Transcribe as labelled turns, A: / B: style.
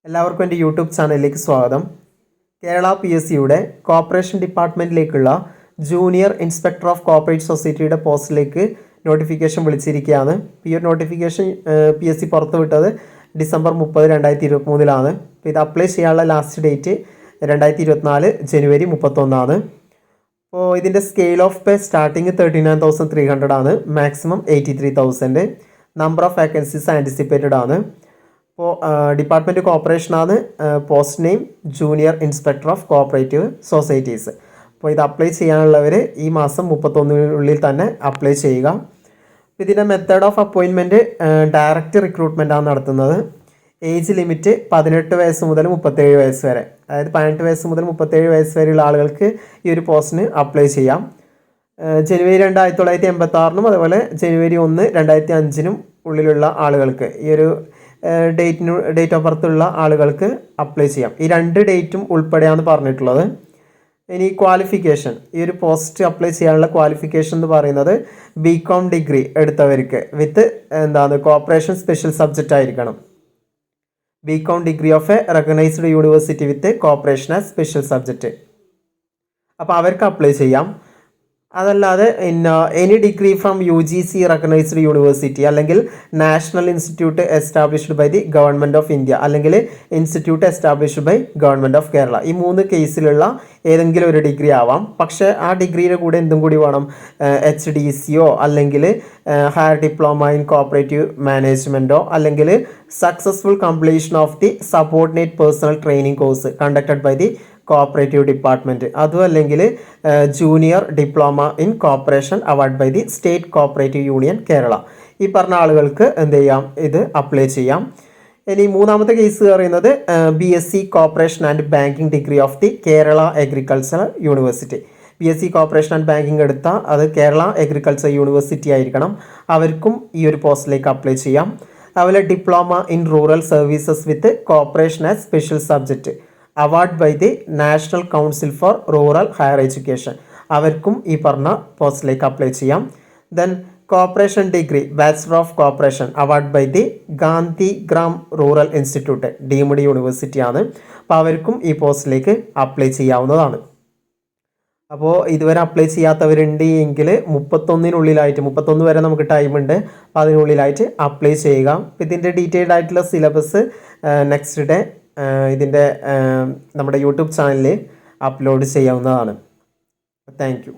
A: എല്ലാവർക്കും എൻ്റെ യൂട്യൂബ് ചാനലിലേക്ക് സ്വാഗതം. കേരള PSCയുടെ കോർപ്പറേഷൻ ഡിപ്പാർട്ട്മെൻറ്റിലേക്കുള്ള ജൂനിയർ ഇൻസ്പെക്ടർ ഓഫ് കോർപ്പറേറ്റ് സൊസൈറ്റിയുടെ പോസ്റ്റിലേക്ക് നോട്ടിഫിക്കേഷൻ വിളിച്ചിരിക്കുകയാണ്. ഈ ഒരു നോട്ടിഫിക്കേഷൻ PSC പുറത്തുവിട്ടത് ഡിസംബർ 30, 2023 അപ്പോൾ ഇത് അപ്ലൈ ചെയ്യാനുള്ള ലാസ്റ്റ് ഡേറ്റ് 2024 ജനുവരി 31. അപ്പോൾ ഇതിൻ്റെ സ്കെയിൽ ഓഫ് പേ സ്റ്റാർട്ടിങ് 39,300 ആണ്, maximum 83,000. Number of vacancies anticipated ആണ്. അപ്പോൾ ഡിപ്പാർട്ട്മെൻറ്റ് കോർപ്പറേഷനാണ്. Post name junior inspector of cooperative societies. അപ്പോൾ ഇത് അപ്ലൈ ചെയ്യാനുള്ളവർ ഈ മാസം 31 തന്നെ അപ്ലൈ ചെയ്യുക. ഇതിൻ്റെ മെത്തേഡ് ഓഫ് അപ്പോയിൻമെൻറ്റ് ഡയറക്റ്റ് റിക്രൂട്ട്മെൻറ്റാണ് നടത്തുന്നത്. ഏജ് ലിമിറ്റ് 18 വയസ്സ് മുതൽ 37 വയസ്സ് വരെ, അതായത് 18 വയസ്സ് മുതൽ 37 വയസ്സ് വരെയുള്ള ആളുകൾക്ക് ഈ ഒരു പോസ്റ്റിന് അപ്ലൈ ചെയ്യാം. ജനുവരി 2, 1986 അതുപോലെ ജനുവരി 1, 2005 ഉള്ളിലുള്ള ആളുകൾക്ക്, ഈ ഒരു ഡേറ്റ് ഓഫ് ബർത്ത് ഉള്ള ആളുകൾക്ക് അപ്ലൈ ചെയ്യാം. ഈ 2 ഡേറ്റും ഉൾപ്പെടെയാണ് പറഞ്ഞിട്ടുള്ളത്. ഇനി ക്വാളിഫിക്കേഷൻ, ഈ ഒരു പോസ്റ്റ് അപ്ലൈ ചെയ്യാനുള്ള ക്വാളിഫിക്കേഷൻ എന്ന് പറയുന്നത് BCom ഡിഗ്രി എടുത്തവർക്ക് വിത്ത് കോർപ്പറേഷൻ സ്പെഷ്യൽ സബ്ജക്റ്റ് ആയിരിക്കണം. BCom degree of a recognised university with corporation as special subject, അപ്പോൾ അവർക്ക് അപ്ലൈ ചെയ്യാം. അതല്ലാതെ any degree from UGC recognised university, അല്ലെങ്കിൽ national institute established by the government of India, അല്ലെങ്കിൽ institute established by government of Kerala, ഈ 3 കേസിലുള്ള ഏതെങ്കിലും ഒരു degree ആവാം. പക്ഷേ ആ ഡിഗ്രിയുടെ കൂടെ എന്തും കൂടി വേണം, HDCയോ അല്ലെങ്കിൽ ഹയർ ഡിപ്ലോമ ഇൻ കോഓപ്പറേറ്റീവ് മാനേജ്മെൻറ്റോ, അല്ലെങ്കിൽ successful completion of the subordinate personnel training course conducted by the cooperative department, അതും അല്ലെങ്കിൽ junior diploma in cooperation award by the state cooperative union Kerala, ഈ പറഞ്ഞ ആളുകൾക്ക് എന്ത് ചെയ്യാം, ഇത് അപ്ലൈ ചെയ്യാം. ഇനി 3ാമത്തെ കേസ് പറയുന്നത് BSc cooperation and banking degree of the Kerala agricultural university. BSc cooperation and banking എടുത്താൽ അത് കേരള അഗ്രികൾച്ചർ യൂണിവേഴ്സിറ്റി ആയിരിക്കണം. അവർക്കും ഈ ഒരു പോസ്റ്റിലേക്ക് അപ്ലൈ ചെയ്യാം. അതുപോലെ diploma in rural services with corporation as special subject award by the national council for rural higher education, അവർക്കും ഈ പറഞ്ഞ പോസ്റ്റിലേക്ക് അപ്ലൈ ചെയ്യാം. Then cooperation degree bachelor of cooperation award by the Gandhi Gram rural institute, deemed university ആണ്. അപ്പോൾ അവർക്കും ഈ പോസ്റ്റിലേക്ക് അപ്ലൈ ചെയ്യാവുന്നതാണ്. അപ്പോൾ ഇതുവരെ അപ്ലൈ ചെയ്യാത്തവരുണ്ട് എങ്കിൽ 31 വരെ നമുക്ക് ടൈമുണ്ട്. അപ്പോൾ അതിനുള്ളിലായിട്ട് അപ്ലൈ ചെയ്യുക. ഇതിൻ്റെ ഡീറ്റെയിൽഡ് ആയിട്ടുള്ള സിലബസ് നെക്സ്റ്റ് ഡേ ഇതിൻ്റെ നമ്മുടെ യൂട്യൂബ് ചാനലിൽ അപ്ലോഡ് ചെയ്യാവുന്നതാണ്. Thank you.